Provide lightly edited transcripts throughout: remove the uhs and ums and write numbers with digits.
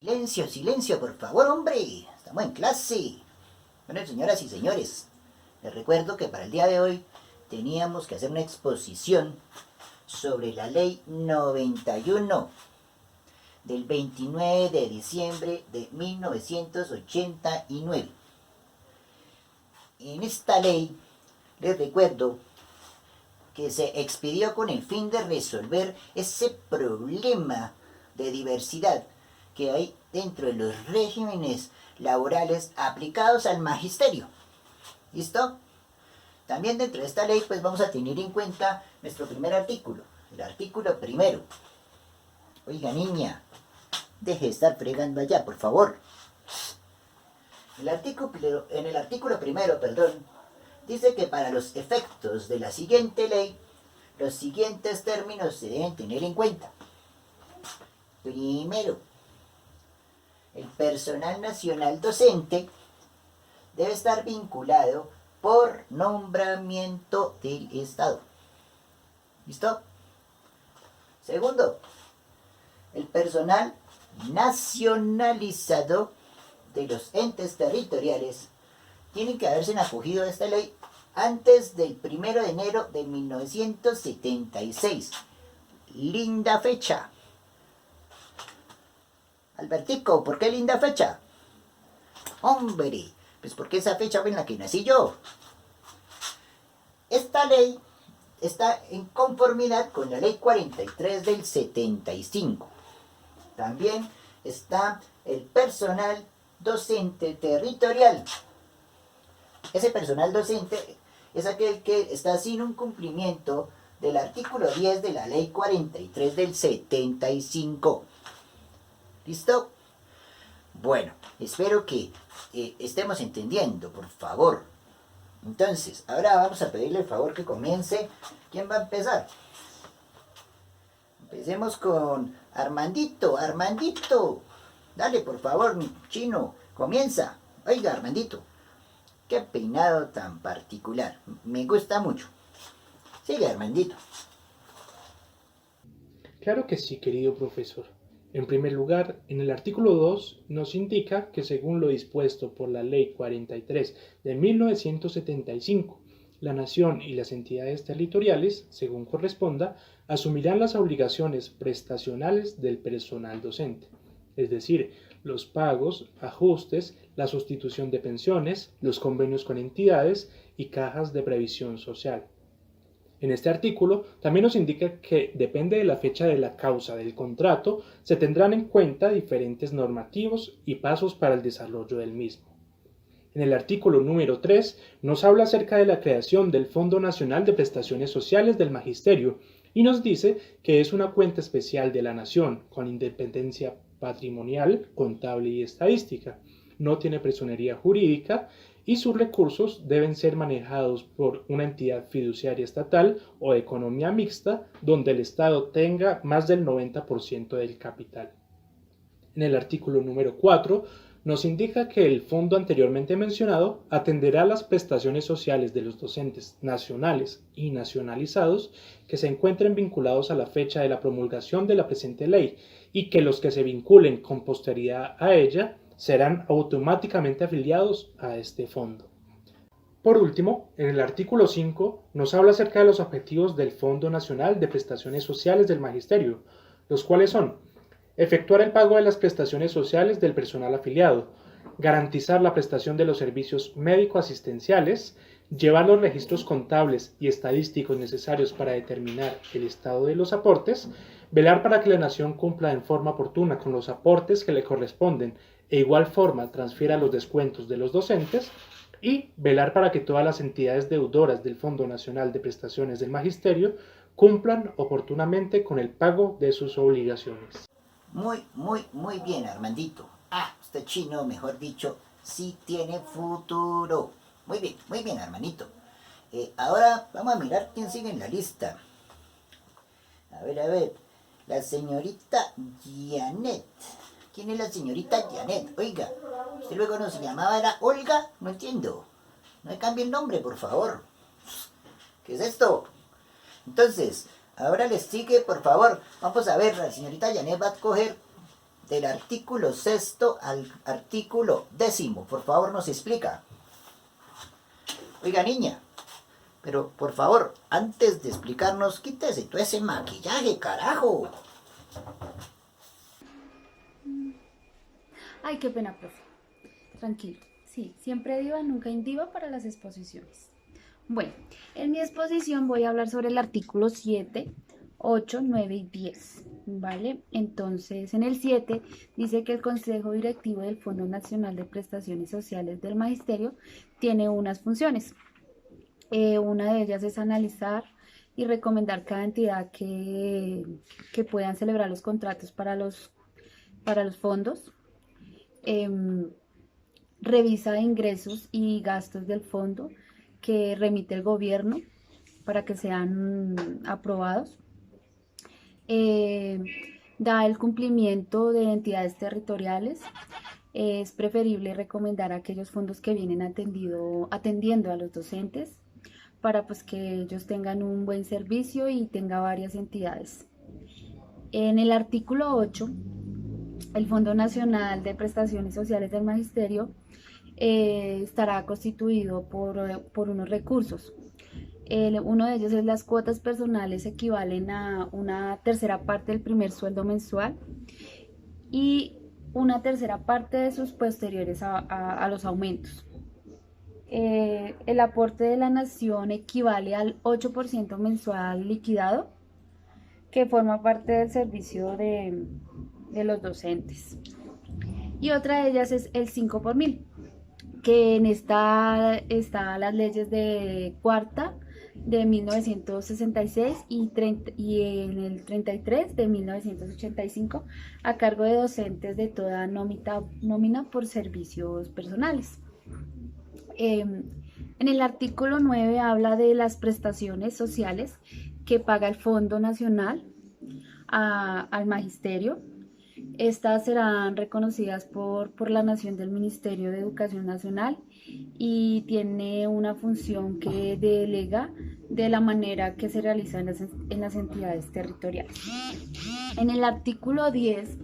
Silencio, silencio, por favor, hombre. Estamos en clase. Bueno, señoras y señores, les recuerdo que para el día de hoy teníamos que hacer una exposición sobre la ley 91 del 29 de diciembre de 1989. En esta ley, les recuerdo que se expidió con el fin de resolver ese problema de diversidad que hay dentro de los regímenes laborales aplicados al magisterio. ¿Listo? También dentro de esta ley pues vamos a tener en cuenta nuestro primer artículo, el artículo primero. Oiga, niña, deje de estar fregando allá, por favor. En el artículo primero, dice que para los efectos de la siguiente ley, los siguientes términos se deben tener en cuenta. Primero, el personal nacional docente debe estar vinculado por nombramiento del Estado. ¿Listo? Segundo, el personal nacionalizado de los entes territoriales tienen que haberse acogido a esta ley antes del 1 de enero de 1976. Linda fecha. Albertico, ¿por qué linda fecha? Hombre, pues porque esa fecha fue en la que nací yo. Esta ley está en conformidad con la ley 43 del 75. También está el personal docente territorial. Ese personal docente es aquel que está sin un cumplimiento del artículo 10 de la ley 43 del 75. ¿Listo? Bueno, espero que estemos entendiendo, por favor. Entonces, ahora vamos a pedirle el favor que comience. ¿Quién va a empezar? Empecemos con Armandito. Armandito, dale por favor, chino, comienza. Oiga, Armandito, qué peinado tan particular, me gusta mucho. Sigue, Armandito. Claro que sí, querido profesor. En primer lugar, en el artículo 2 nos indica que según lo dispuesto por la Ley 43 de 1975, la Nación y las entidades territoriales, según corresponda, asumirán las obligaciones prestacionales del personal docente, es decir, los pagos, ajustes, la sustitución de pensiones, los convenios con entidades y cajas de previsión social. En este artículo también nos indica que depende de la fecha de la causa del contrato, se tendrán en cuenta diferentes normativos y pasos para el desarrollo del mismo. En el artículo número 3 nos habla acerca de la creación del Fondo Nacional de Prestaciones Sociales del Magisterio y nos dice que es una cuenta especial de la Nación con independencia patrimonial, contable y estadística. No tiene personería jurídica y sus recursos deben ser manejados por una entidad fiduciaria estatal o de economía mixta donde el Estado tenga más del 90% del capital. En el artículo número 4 nos indica que el fondo anteriormente mencionado atenderá las prestaciones sociales de los docentes nacionales y nacionalizados que se encuentren vinculados a la fecha de la promulgación de la presente ley y que los que se vinculen con posterioridad a ella serán automáticamente afiliados a este fondo. Por último, en el artículo 5 nos habla acerca de los objetivos del Fondo Nacional de Prestaciones Sociales del Magisterio, los cuales son efectuar el pago de las prestaciones sociales del personal afiliado, garantizar la prestación de los servicios médico-asistenciales, llevar los registros contables y estadísticos necesarios para determinar el estado de los aportes, velar para que la Nación cumpla en forma oportuna con los aportes que le corresponden e igual forma transfiera los descuentos de los docentes y velar para que todas las entidades deudoras del Fondo Nacional de Prestaciones del Magisterio cumplan oportunamente con el pago de sus obligaciones. Muy bien, Armandito. Este chino, mejor dicho, sí tiene futuro. Muy bien, Armandito. Ahora vamos a mirar quién sigue en la lista. A ver, la señorita Janet. ¿Quién es la señorita Janet? Oiga, usted luego no se llamaba, ¿era Olga? No entiendo. No me cambie el nombre, por favor. ¿Qué es esto? Entonces, ahora les sigue, por favor. Vamos a ver, la señorita Janet va a coger del artículo 6º al artículo 10º. Por favor, nos explica. Oiga, niña, pero por favor, antes de explicarnos, quítese todo ese maquillaje, carajo. Ay, qué pena, profe. Tranquilo. Sí, siempre diva, nunca indiva para las exposiciones. Bueno, en mi exposición voy a hablar sobre el artículo 7, 8, 9 y 10, ¿vale? Entonces, en el 7 dice que el Consejo Directivo del Fondo Nacional de Prestaciones Sociales del Magisterio tiene unas funciones. Una de ellas es analizar y recomendar cada entidad que puedan celebrar los contratos para los fondos. Revisa ingresos y gastos del fondo que remite el gobierno para que sean aprobados. Da el cumplimiento de entidades territoriales. Es preferible recomendar aquellos fondos que vienen atendiendo a los docentes para pues que ellos tengan un buen servicio y tenga varias entidades. En el artículo 8, el Fondo Nacional de Prestaciones Sociales del Magisterio estará constituido por unos recursos. Uno de ellos es las cuotas personales, equivalen a una tercera parte del primer sueldo mensual y una tercera parte de sus posteriores a los aumentos. El aporte de la nación equivale al 8% mensual liquidado, que forma parte del servicio de los docentes. Y otra de ellas es el 5 por mil, que en esta está las leyes de cuarta de 1966 y en el 33 de 1985 a cargo de docentes de toda nómina por servicios personales. En el artículo 9 habla de las prestaciones sociales que paga el Fondo Nacional al Magisterio. Estas serán reconocidas por la Nación del Ministerio de Educación Nacional y tiene una función que delega de la manera que se realiza en las entidades territoriales. En el artículo 10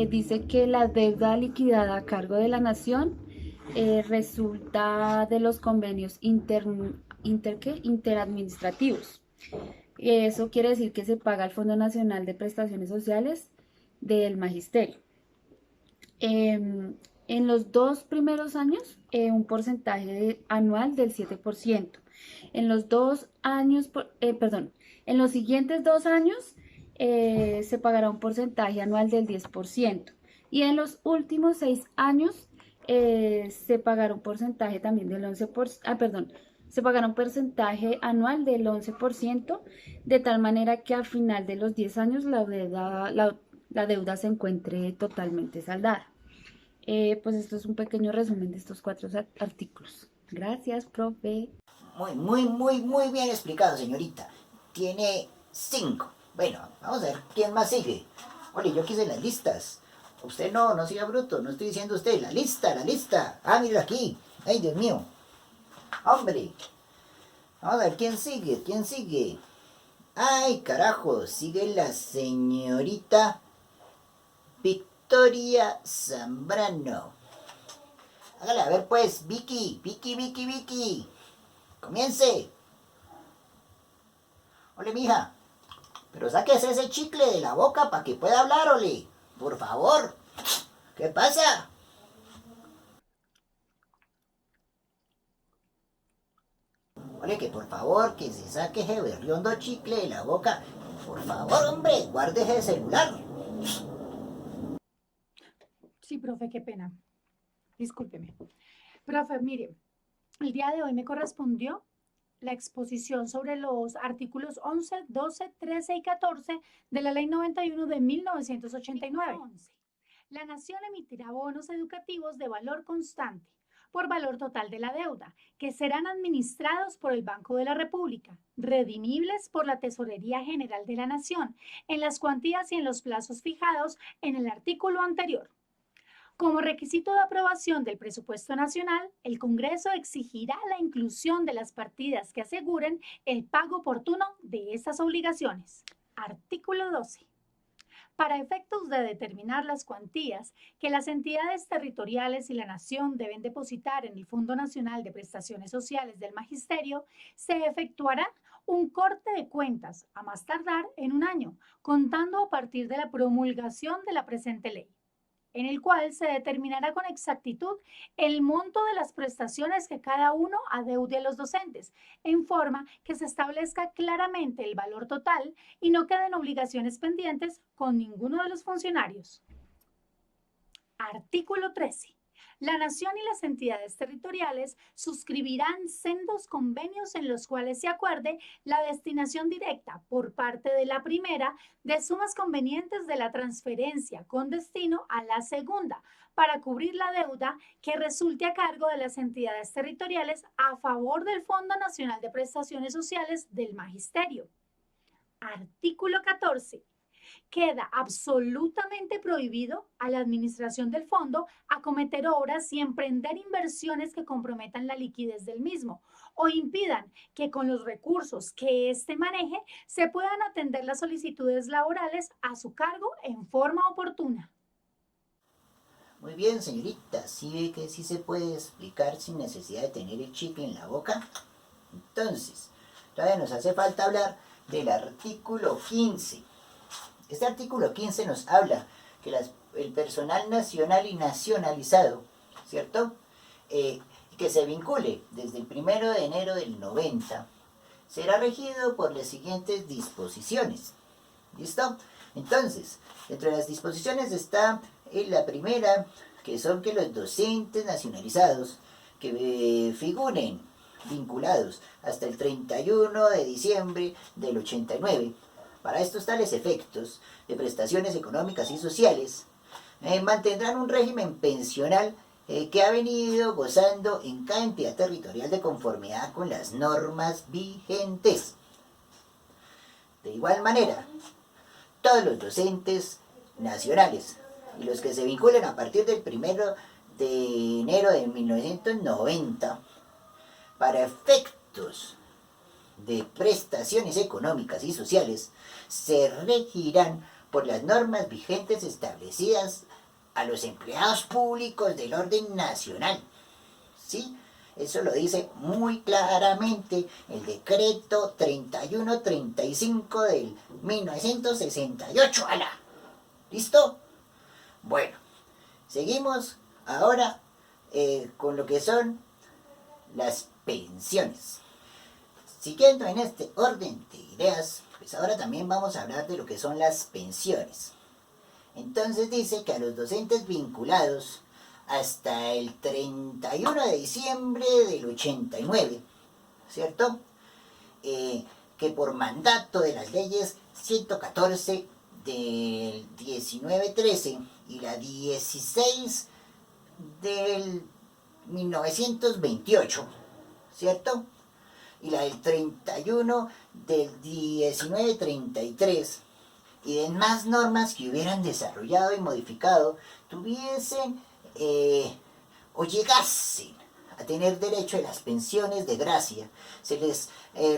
dice que la deuda liquidada a cargo de la Nación resulta de los convenios interadministrativos. Eso quiere decir que se paga al Fondo Nacional de Prestaciones Sociales del Magisterio. En los 2 primeros años, un porcentaje anual del 7%. En los siguientes 2 años se pagará un porcentaje anual del 10%. Y en los últimos 6 años se pagará un porcentaje también del 11%, se pagará un porcentaje anual del 11%, de tal manera que al final de los 10 años la deuda se encuentre totalmente saldada. Pues esto es un pequeño resumen de estos 4 artículos. Gracias, profe. Muy bien explicado, señorita. Tiene 5. Bueno, vamos a ver quién más sigue. Oye, yo quise las listas. Usted no siga bruto, no estoy diciendo usted. La lista. Ah, mira aquí. Ay, Dios mío. Hombre. Vamos a ver quién sigue. Ay, carajo, sigue la señorita Victoria Zambrano. Hágale, a ver pues, Vicky. Comience. Ole, mija. Pero sáquese ese chicle de la boca para que pueda hablar, ole. Por favor. ¿Qué pasa? Ole, que por favor, que se saque ese berriondo chicle de la boca. Por favor, hombre, guarde ese celular. Sí, profe, qué pena. Discúlpeme. Profe, mire, el día de hoy me correspondió la exposición sobre los artículos 11, 12, 13 y 14 de la Ley 91 de 1989. 11. La Nación emitirá bonos educativos de valor constante por valor total de la deuda, que serán administrados por el Banco de la República, redimibles por la Tesorería General de la Nación, en las cuantías y en los plazos fijados en el artículo anterior. Como requisito de aprobación del presupuesto nacional, el Congreso exigirá la inclusión de las partidas que aseguren el pago oportuno de estas obligaciones. Artículo 12. Para efectos de determinar las cuantías que las entidades territoriales y la Nación deben depositar en el Fondo Nacional de Prestaciones Sociales del Magisterio, se efectuará un corte de cuentas a más tardar en un año, contando a partir de la promulgación de la presente ley, en el cual se determinará con exactitud el monto de las prestaciones que cada uno adeude a los docentes, en forma que se establezca claramente el valor total y no queden obligaciones pendientes con ninguno de los funcionarios. Artículo 13. La Nación y las entidades territoriales suscribirán sendos convenios en los cuales se acuerde la destinación directa por parte de la primera de sumas convenientes de la transferencia con destino a la segunda para cubrir la deuda que resulte a cargo de las entidades territoriales a favor del Fondo Nacional de Prestaciones Sociales del Magisterio. Artículo 14. Queda absolutamente prohibido a la administración del fondo acometer obras y emprender inversiones que comprometan la liquidez del mismo o impidan que con los recursos que éste maneje se puedan atender las solicitudes laborales a su cargo en forma oportuna. Muy bien, señorita, ¿sí ve que sí se puede explicar sin necesidad de tener el chicle en la boca? Entonces, todavía nos hace falta hablar del artículo 15. Este artículo 15 nos habla que el personal nacional y nacionalizado, ¿cierto? Que se vincule desde el 1 de enero del 90, será regido por las siguientes disposiciones. ¿Listo? Entonces, entre las disposiciones está la primera, que son que los docentes nacionalizados que figuren vinculados hasta el 31 de diciembre del 89, para estos tales efectos de prestaciones económicas y sociales, mantendrán un régimen pensional que ha venido gozando en cada entidad territorial de conformidad con las normas vigentes. De igual manera, todos los docentes nacionales y los que se vinculen a partir del 1 de enero de 1990, para efectos de prestaciones económicas y sociales, se regirán por las normas vigentes establecidas a los empleados públicos del orden nacional. ¿Sí? Eso lo dice muy claramente el decreto 3135 del 1968. ¡Hala! ¿Listo? Bueno, seguimos ahora con lo que son las pensiones. Siguiendo en este orden de ideas, pues ahora también vamos a hablar de lo que son las pensiones. Entonces dice que a los docentes vinculados hasta el 31 de diciembre del 89, ¿cierto? Que por mandato de las leyes 114 del 1913 y la 16 del 1928, ¿cierto? Y la del 31 del 1933 y demás normas que hubieran desarrollado y modificado tuviesen o llegasen a tener derecho a las pensiones de gracia, se les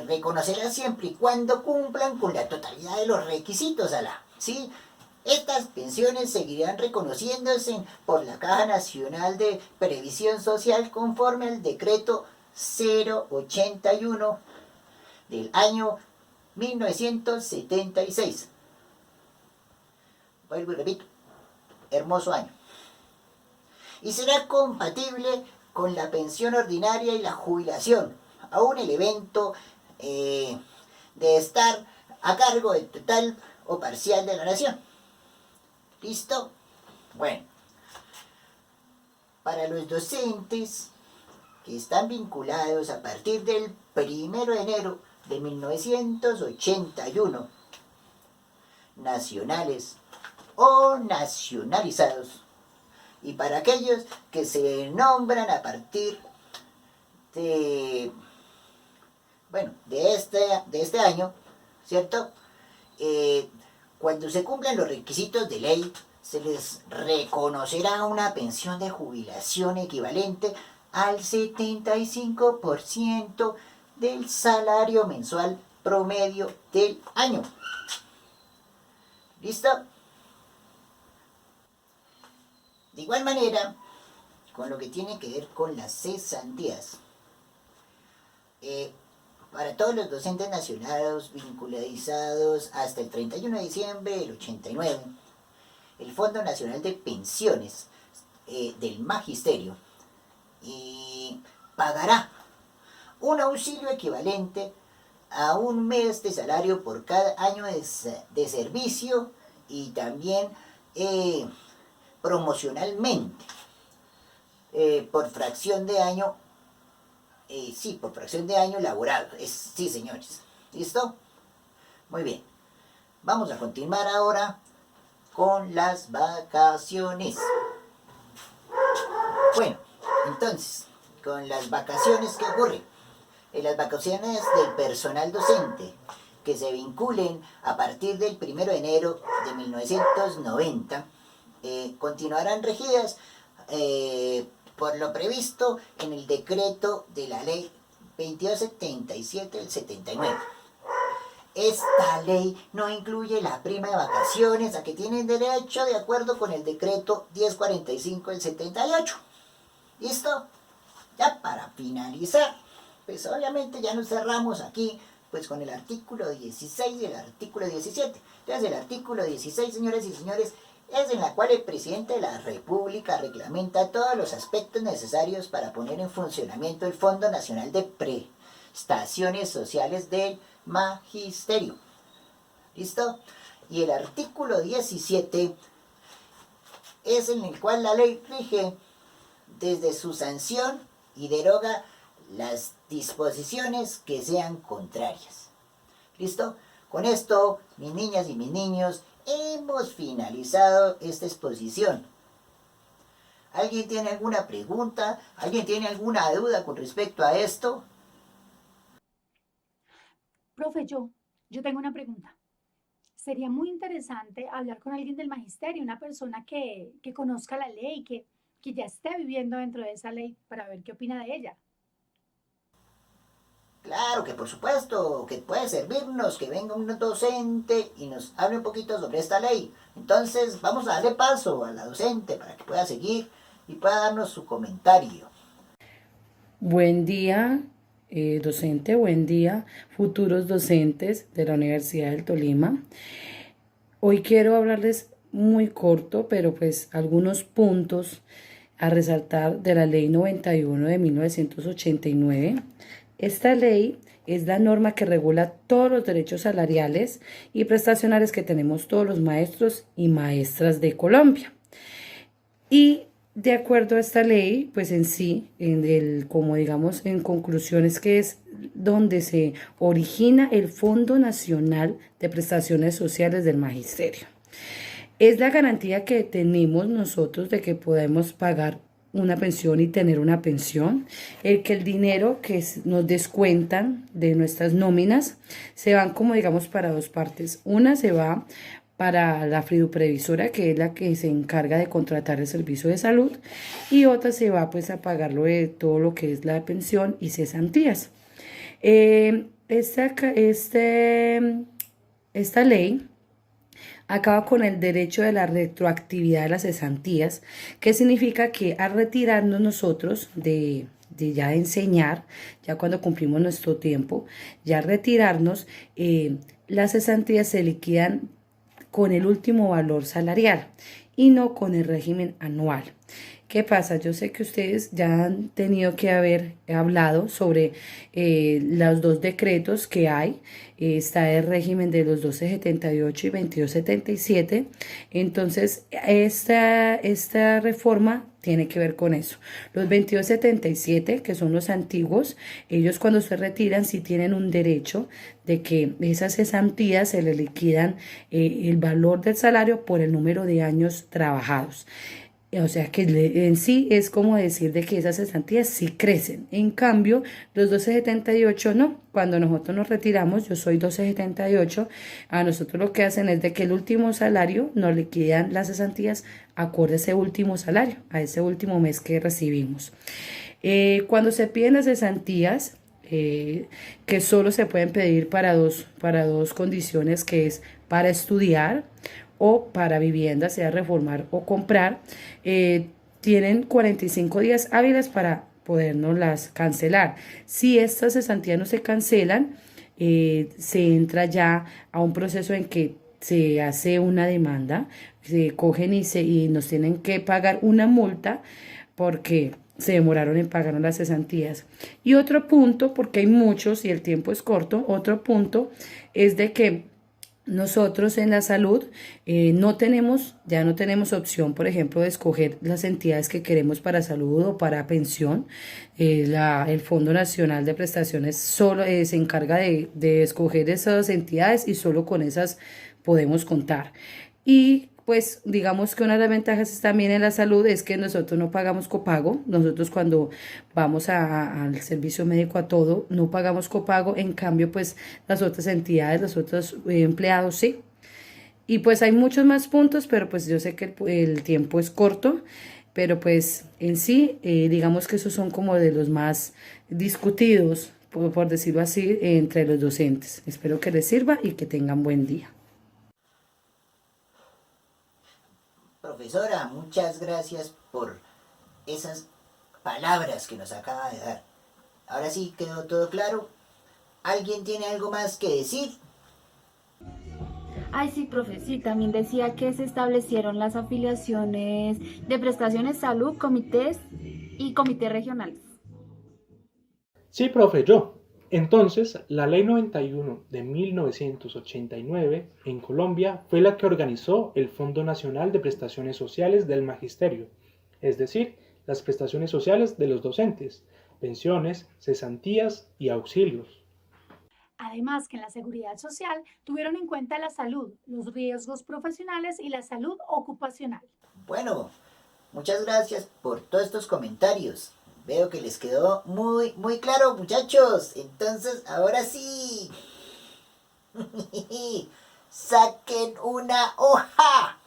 reconocerá siempre y cuando cumplan con la totalidad de los requisitos, ¿sí? Estas pensiones seguirán reconociéndose por la Caja Nacional de Previsión Social conforme al decreto 081 del año 1976. Vuelvo y repito, hermoso año. Y será compatible con la pensión ordinaria y la jubilación, aún el evento de estar a cargo del total o parcial de la nación. ¿Listo? Bueno, para los docentes que están vinculados a partir del 1 de enero de 1981, nacionales o nacionalizados, y para aquellos que se nombran a partir de, de este año, ¿cierto? Cuando se cumplan los requisitos de ley, se les reconocerá una pensión de jubilación equivalente al 75% del salario mensual promedio del año. ¿Listo? De igual manera, con lo que tiene que ver con las cesantías, para todos los docentes nacionales vincularizados hasta el 31 de diciembre del 89, el Fondo Nacional de Pensiones del Magisterio pagará un auxilio equivalente a un mes de salario por cada año de servicio y también promocionalmente por fracción de año, por fracción de año laborado. Sí, señores. ¿Listo? Muy bien. Vamos a continuar ahora con las vacaciones. Bueno, entonces, con las vacaciones, ¿qué ocurre? En las vacaciones del personal docente que se vinculen a partir del 1 de enero de 1990 continuarán regidas por lo previsto en el decreto de la ley 2277 del 79. Esta ley no incluye la prima de vacaciones a que tienen derecho de acuerdo con el decreto 1045 del 78. ¿Listo? Ya para finalizar, pues obviamente ya nos cerramos aquí pues con el artículo 16 y el artículo 17. Entonces el artículo 16, señores y señores, es en la cual el presidente de la República reglamenta todos los aspectos necesarios para poner en funcionamiento el Fondo Nacional de Prestaciones Sociales del Magisterio. ¿Listo? Y el artículo 17 es en el cual la ley rige desde su sanción y deroga las disposiciones que sean contrarias. ¿Listo? Con esto, mis niñas y mis niños, hemos finalizado esta exposición. ¿Alguien tiene alguna pregunta? ¿Alguien tiene alguna duda con respecto a esto? Profe, yo tengo una pregunta. Sería muy interesante hablar con alguien del magisterio, una persona que conozca la ley, que ya esté viviendo dentro de esa ley para ver qué opina de ella. Claro que por supuesto, que puede servirnos que venga un docente y nos hable un poquito sobre esta ley. Entonces vamos a darle paso a la docente para que pueda seguir y pueda darnos su comentario. Buen día, docente, buen día, futuros docentes de la Universidad del Tolima. Hoy quiero hablarles muy corto, pero pues algunos puntos a resaltar de la Ley 91 de 1989. Esta ley es la norma que regula todos los derechos salariales y prestacionales que tenemos todos los maestros y maestras de Colombia. Y de acuerdo a esta ley, pues en sí, como digamos en conclusiones, que es donde se origina el Fondo Nacional de Prestaciones Sociales del Magisterio. Es la garantía que tenemos nosotros de que podemos pagar una pensión y tener una pensión, que el dinero que nos descuentan de nuestras nóminas se van como digamos para dos partes. Una se va para la fiduprevisora, que es la que se encarga de contratar el servicio de salud, y otra se va pues a pagarlo de todo lo que es la pensión y cesantías. Esta ley acaba con el derecho de la retroactividad de las cesantías, que significa que al retirarnos nosotros de ya enseñar, ya cuando cumplimos nuestro tiempo, ya retirarnos, las cesantías se liquidan con el último valor salarial y no con el régimen anual. ¿Qué pasa? Yo sé que ustedes ya han tenido que haber hablado sobre los dos decretos que hay. Está el régimen de los 1278 y 2277. Entonces, esta reforma tiene que ver con eso. Los 2277, que son los antiguos, ellos cuando se retiran sí tienen un derecho de que esas cesantías se les liquidan el valor del salario por el número de años trabajados. O sea que en sí es como decir de que esas cesantías sí crecen. En cambio, los 1278 no. Cuando nosotros nos retiramos, yo soy 1278, a nosotros lo que hacen es de que el último salario nos liquidan las cesantías acorde a ese último salario, a ese último mes que recibimos. Cuando se piden las cesantías, que solo se pueden pedir para dos condiciones, que es para estudiar o para vivienda, sea reformar o comprar, tienen 45 días hábiles para podernoslas cancelar. Si estas cesantías no se cancelan, se entra ya a un proceso en que se hace una demanda, se cogen y nos tienen que pagar una multa porque se demoraron en pagar las cesantías. Y otro punto, porque hay muchos y el tiempo es corto, otro punto es de que nosotros en la salud ya no tenemos opción, por ejemplo, de escoger las entidades que queremos para salud o para pensión. El Fondo Nacional de Prestaciones solo se encarga de escoger esas entidades y solo con esas podemos contar. Y pues digamos que una de las ventajas también en la salud es que nosotros no pagamos copago. Nosotros cuando vamos al servicio médico a todo, no pagamos copago. En cambio, pues las otras entidades, los otros empleados, sí. Y pues hay muchos más puntos, pero pues yo sé que el tiempo es corto. Pero pues en sí, digamos que esos son como de los más discutidos, por decirlo así, entre los docentes. Espero que les sirva y que tengan buen día. Profesora, muchas gracias por esas palabras que nos acaba de dar. Ahora sí quedó todo claro. ¿Alguien tiene algo más que decir? Ay, sí, profe, sí, también decía que se establecieron las afiliaciones de prestaciones salud, comités y comités regionales. Sí, profe, yo. Entonces, la Ley 91 de 1989 en Colombia fue la que organizó el Fondo Nacional de Prestaciones Sociales del Magisterio, es decir, las prestaciones sociales de los docentes, pensiones, cesantías y auxilios. Además que en la seguridad social tuvieron en cuenta la salud, los riesgos profesionales y la salud ocupacional. Bueno, muchas gracias por todos estos comentarios. Veo que les quedó muy claro, muchachos. Entonces, ahora sí. Saquen una hoja.